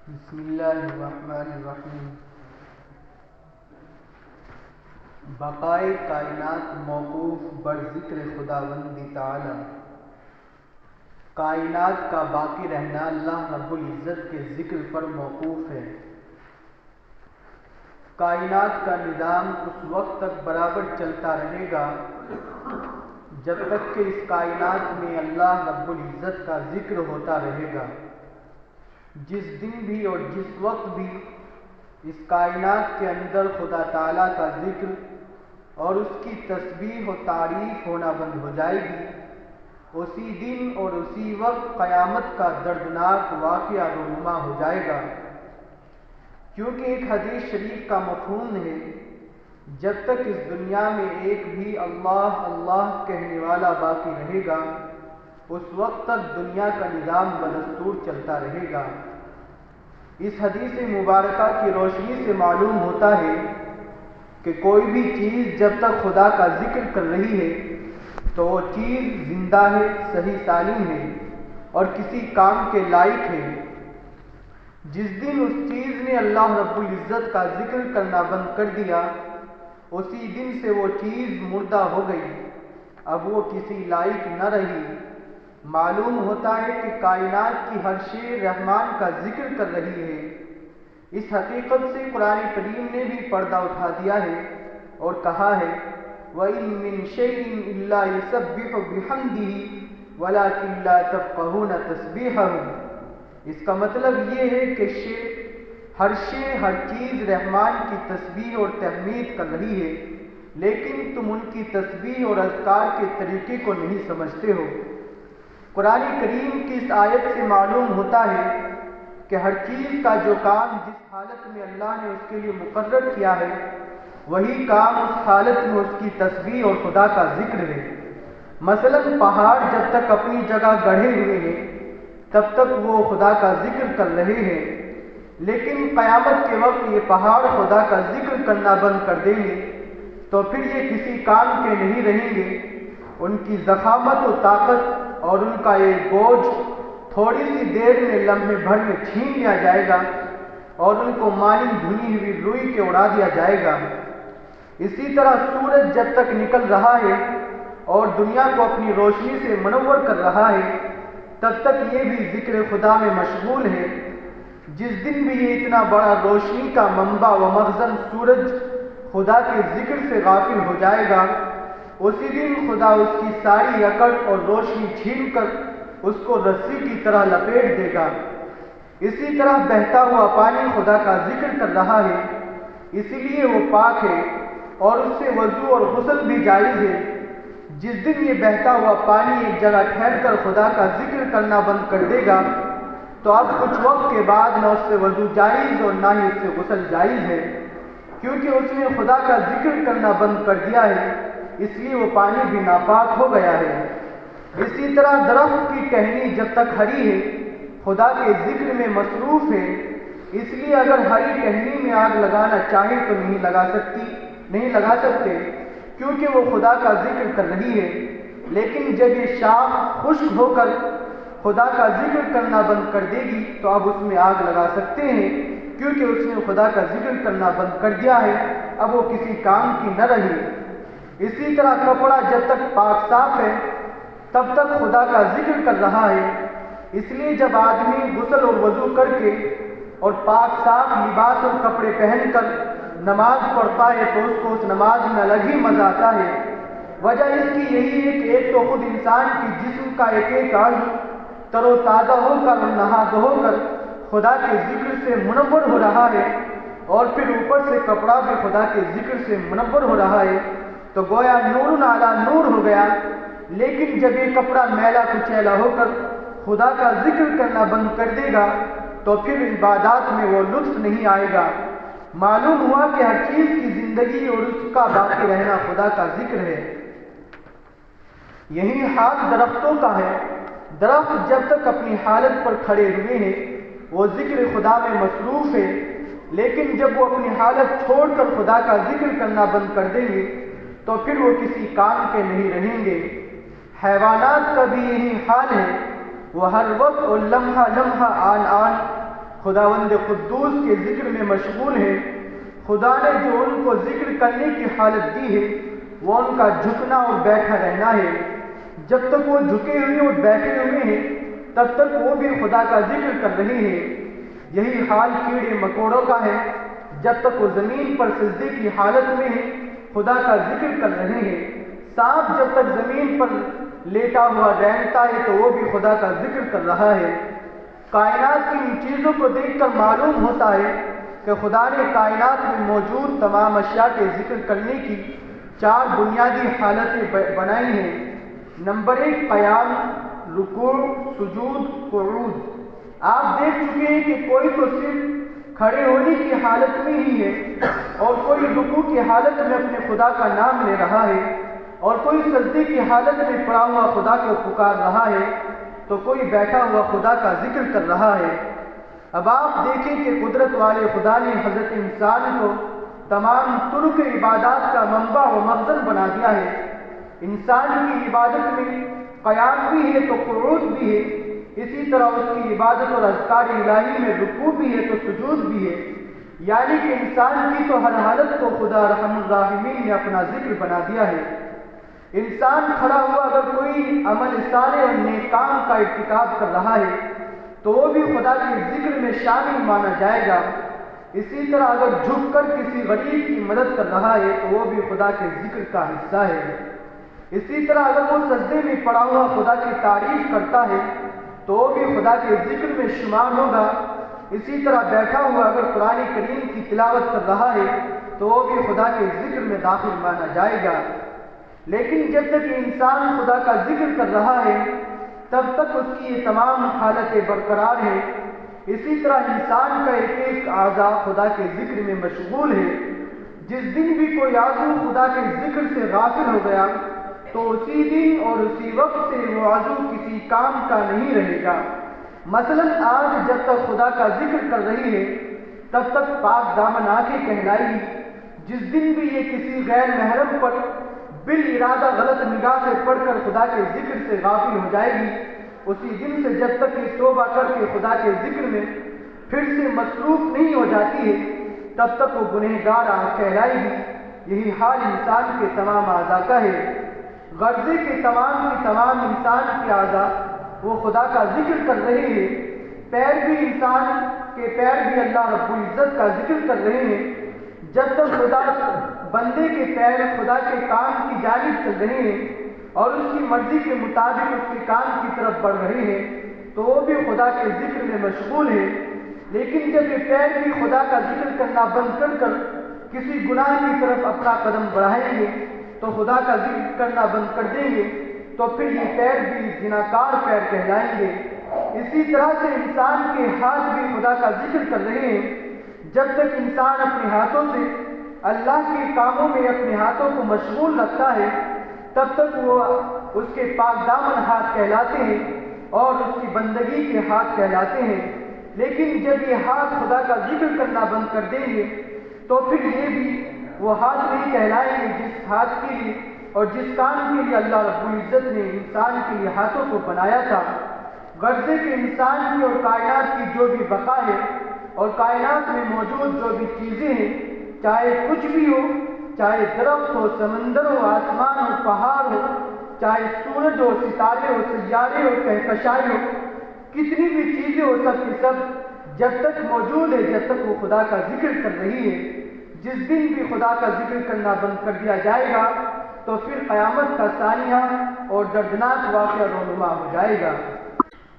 بسم اللہ الرحمن الرحیم۔ بقائے کائنات موقوف بر ذکر خداوندی تعالی۔ کائنات کا باقی رہنا اللہ رب العزت کے ذکر پر موقوف ہے۔ کائنات کا نظام اس وقت تک برابر چلتا رہے گا جب تک کہ اس کائنات میں اللہ رب العزت کا ذکر ہوتا رہے گا۔ جس دن بھی اور جس وقت بھی اس کائنات کے اندر خدا تعالیٰ کا ذکر اور اس کی تسبیح و تعریف ہونا بند ہو جائے گی، اسی دن اور اسی وقت قیامت کا دردناک واقعہ رونما ہو جائے گا۔ کیونکہ ایک حدیث شریف کا مفہوم ہے، جب تک اس دنیا میں ایک بھی اللہ اللہ کہنے والا باقی رہے گا، اس وقت تک دنیا کا نظام بدستور چلتا رہے گا۔ اس حدیث مبارکہ کی روشنی سے معلوم ہوتا ہے کہ کوئی بھی چیز جب تک خدا کا ذکر کر رہی ہے تو وہ چیز زندہ ہے، صحیح سالم ہے اور کسی کام کے لائق ہے۔ جس دن اس چیز نے اللہ رب العزت کا ذکر کرنا بند کر دیا، اسی دن سے وہ چیز مردہ ہو گئی، اب وہ کسی لائق نہ رہی۔ معلوم ہوتا ہے کہ کائنات کی ہر شے رحمان کا ذکر کر رہی ہے۔ اس حقیقت سے قرآن کریم نے بھی پردہ اٹھا دیا ہے اور کہا ہے وَإِن مِّن شَيْءٍ إِلَّا يُسَبِّحُ بِحَمْدِهِ وَلَٰكِن لَّا تَفْقَهُونَ تَسْبِيحَهُ۔ اس کا مطلب یہ ہے کہ ہر شے ہر چیز رحمان کی تسبیح اور تحمید کر رہی ہے، لیکن تم ان کی تسبیح اور اذکار کے طریقے کو نہیں سمجھتے ہو۔ قرآن کریم کی اس آیت سے معلوم ہوتا ہے کہ ہر چیز کا جو کام جس حالت میں اللہ نے اس کے لیے مقرر کیا ہے، وہی کام اس حالت میں اس کی تسبیح اور خدا کا ذکر ہے۔ مثلا پہاڑ جب تک اپنی جگہ گڑھے ہوئے ہیں تب تک وہ خدا کا ذکر کر رہے ہیں، لیکن قیامت کے وقت یہ پہاڑ خدا کا ذکر کرنا بند کر دیں گے تو پھر یہ کسی کام کے نہیں رہیں گے۔ ان کی ضخامت و طاقت اور ان کا یہ بوجھ تھوڑی سی دیر میں لمحے بھر میں چھین لیا جائے گا اور ان کو مانند دھنی ہوئی روئی کے اڑا دیا جائے گا۔ اسی طرح سورج جب تک نکل رہا ہے اور دنیا کو اپنی روشنی سے منور کر رہا ہے، تب تک یہ بھی ذکر خدا میں مشغول ہے۔ جس دن بھی یہ اتنا بڑا روشنی کا منبع و مخزن سورج خدا کے ذکر سے غافل ہو جائے گا، اسی دن خدا اس کی ساری اکڑ اور روشنی چھین کر اس کو رسی کی طرح لپیٹ دے گا۔ اسی طرح بہتا ہوا پانی خدا کا ذکر کر رہا ہے، اسی لیے وہ پاک ہے اور اس سے وضو اور غسل بھی جائز ہے۔ جس دن یہ بہتا ہوا پانی ایک جگہ ٹھہر کر خدا کا ذکر کرنا بند کر دے گا تو اب کچھ وقت کے بعد نہ اس سے وضو جائز اور نہ ہی اس سے غسل جائز ہے، کیونکہ اس نے خدا کا ذکر کرنا بند کر دیا ہے، اس لیے وہ پانی بھی ناپاک ہو گیا ہے۔ اسی طرح درخت کی ٹہنی جب تک ہری ہے خدا کے ذکر میں مصروف ہے، اس لیے اگر ہری ٹہنی میں آگ لگانا چاہے تو نہیں لگا سکتے کیونکہ وہ خدا کا ذکر کر رہی ہے۔ لیکن جب یہ شاخ خشک ہو کر خدا کا ذکر کرنا بند کر دے گی تو اب اس میں آگ لگا سکتے ہیں، کیونکہ اس نے خدا کا ذکر کرنا بند کر دیا ہے، اب وہ کسی کام کی نہ رہی۔ اسی طرح کپڑا جب تک پاک صاف ہے تب تک خدا کا ذکر کر رہا ہے، اس لیے جب آدمی غسل اور وضو کر کے اور پاک صاف لباس اور کپڑے پہن کر نماز پڑھتا ہے تو اس کو اس نماز میں الگ ہی مزہ آتا ہے۔ وجہ اس کی یہی ہے کہ ایک تو خود انسان کی جسم کا ایک ایک عضو تر و تازہ ہو کر اور نہا دھو کر خدا کے ذکر سے منور ہو رہا ہے، اور پھر اوپر سے کپڑا بھی خدا کے ذکر سے منور ہو رہا ہے، تو گویا نور علی نور ہو گیا۔ لیکن جب یہ کپڑا میلا کچیلا ہو کر خدا کا ذکر کرنا بند کر دے گا تو پھر عبادات میں وہ لطف نہیں آئے گا۔ معلوم ہوا کہ ہر چیز کی زندگی اور اس کا باقی رہنا خدا کا ذکر ہے۔ یہی حال درختوں کا ہے۔ درخت جب تک اپنی حالت پر کھڑے ہوئے ہیں وہ ذکر خدا میں مصروف ہے، لیکن جب وہ اپنی حالت چھوڑ کر خدا کا ذکر کرنا بند کر دیں گے تو پھر وہ کسی کام کے نہیں رہیں گے۔ حیوانات کا بھی یہی حال ہے، وہ ہر وقت اور لمحہ لمحہ آن خداوند قدوس کے ذکر میں مشغول ہیں، خدا نے جو ان کو ذکر کرنے کی حالت دی ہے وہ ان کا جھکنا اور بیٹھا رہنا ہے۔ جب تک وہ جھکے ہوئے اور بیٹھے ہوئے ہیں تب تک وہ بھی خدا کا ذکر کر رہے ہیں۔ یہی حال کیڑے مکوڑوں کا ہے، جب تک وہ زمین پر سجدے کی حالت میں ہیں خدا کا ذکر کر رہے ہیں۔ سانپ جب تک زمین پر لیٹا ہوا رینگتا ہے تو وہ بھی خدا کا ذکر کر رہا ہے۔ کائنات کی ان چیزوں کو دیکھ کر معلوم ہوتا ہے کہ خدا نے کائنات میں موجود تمام اشیاء کے ذکر کرنے کی 4 بنیادی حالتیں بنائی ہیں۔ نمبر 1 قیام، رکوع، سجود، قعود۔ آپ دیکھ چکے ہیں کہ کوئی تو صرف کھڑے ہونے کی حالت میں ہی ہے، اور کوئی رکوع کی حالت میں اپنے خدا کا نام لے رہا ہے، اور کوئی سجدے کی حالت میں پڑا ہوا خدا کو پکار رہا ہے، تو کوئی بیٹھا ہوا خدا کا ذکر کر رہا ہے۔ اب آپ دیکھیں کہ قدرت والے خدا نے حضرت انسان کو تمام طرق عبادات کا منبع و مخزن بنا دیا ہے۔ انسان کی عبادت میں قیام بھی ہے تو قعود بھی ہے، اسی طرح اس کی عبادت اور اذکار الہی میں رکوع بھی ہے تو سجود بھی ہے، یعنی کہ انسان کی تو ہر حالت کو خدا رحم الراحمین نے اپنا ذکر بنا دیا ہے۔ انسان کھڑا ہوا اگر کوئی عمل صالح اور نیک کام کا ارتکاب کر رہا ہے تو وہ بھی خدا کے ذکر میں شامل مانا جائے گا۔ اسی طرح اگر جھک کر کسی غریب کی مدد کر رہا ہے تو وہ بھی خدا کے ذکر کا حصہ ہے۔ اسی طرح اگر وہ سجدے میں پڑا ہوا خدا کی تعریف کرتا ہے تو وہ بھی خدا کے ذکر میں شمار ہوگا۔ اسی طرح بیٹھا ہوا اگر قرآن کریم کی تلاوت کر رہا ہے تو وہ بھی خدا کے ذکر میں داخل مانا جائے گا۔ لیکن جب تک انسان خدا کا ذکر کر رہا ہے تب تک اس کی یہ تمام حالتیں برقرار ہیں۔ اسی طرح انسان کا ایک ایک اعضاء خدا کے ذکر میں مشغول ہے۔ جس دن بھی کوئی عضو خدا کے ذکر سے غافل ہو گیا تو اسی دن اور اسی وقت سے وہ عضو کسی کام کا نہیں رہے گا۔ مثلا آنکھ جب تک خدا کا ذکر کر رہی ہے تب تک پاک دامن آنکھیں کہلائے گی۔ جس دن بھی یہ کسی غیر محرم پر بالارادہ غلط نگاہ سے پڑھ کر خدا کے ذکر سے غافل ہو جائے گی، اسی دن سے جب تک یہ توبہ کر کے خدا کے ذکر میں پھر سے مصروف نہیں ہو جاتی ہے تب تک وہ گنہگار کہلائے گی۔ یہی حال انسان کے تمام اعضاء کا ہے۔ غرضے کے تمام انسان کے اعضاء وہ خدا کا ذکر کر رہے ہیں۔ پیر بھی انسان کے پیر بھی اللہ رب العزت کا ذکر کر رہے ہیں۔ جب تک بندے کے پیر خدا کے کام کی جانب چل رہے ہیں اور اس کی مرضی کے مطابق اس کے کام کی طرف بڑھ رہے ہیں تو وہ بھی خدا کے ذکر میں مشغول ہے۔ لیکن جب یہ پیر بھی خدا کا ذکر کرنا بند کر کسی گناہ کی طرف اپنا قدم بڑھائیں گے تو خدا کا ذکر کرنا بند کر دیں گے تو پھر یہ پیر بھی زناکار پیر کہلائیں گے۔ اسی طرح سے انسان کے ہاتھ بھی خدا کا ذکر کر رہے ہیں۔ جب تک انسان اپنے ہاتھوں سے اللہ کے کاموں میں اپنے ہاتھوں کو مشغول رکھتا ہے تب تک وہ اس کے پاک دامن ہاتھ کہلاتے ہیں اور اس کی بندگی کے ہاتھ کہلاتے ہیں۔ لیکن جب یہ ہاتھ خدا کا ذکر کرنا بند کر دیں گے تو پھر یہ بھی وہ ہاتھ نہیں کہلائیں گے جس ہاتھ کے لیے اور جس کام کے لیے اللہ رب العزت نے انسان کے لیے ہاتھوں کو بنایا تھا۔ غرضے کے انسان کی اور کائنات کی جو بھی بقا ہے اور کائنات میں موجود جو بھی چیزیں ہیں، چاہے کچھ بھی ہو، چاہے درخت ہو، سمندر ہو، آسمان ہو، پہاڑ ہو، چاہے سورج ہو، ستارے ہو، سیارے ہو، کہکشائیں ہو، کتنی بھی چیزیں ہو، سب کی سب جب تک موجود ہے جب تک وہ خدا کا ذکر کر رہی ہے۔ جس دن بھی خدا کا ذکر کرنا بند کر دیا جائے گا تو پھر قیامت کا سانحہ اور دردناک واقعہ رونما ہو جائے گا۔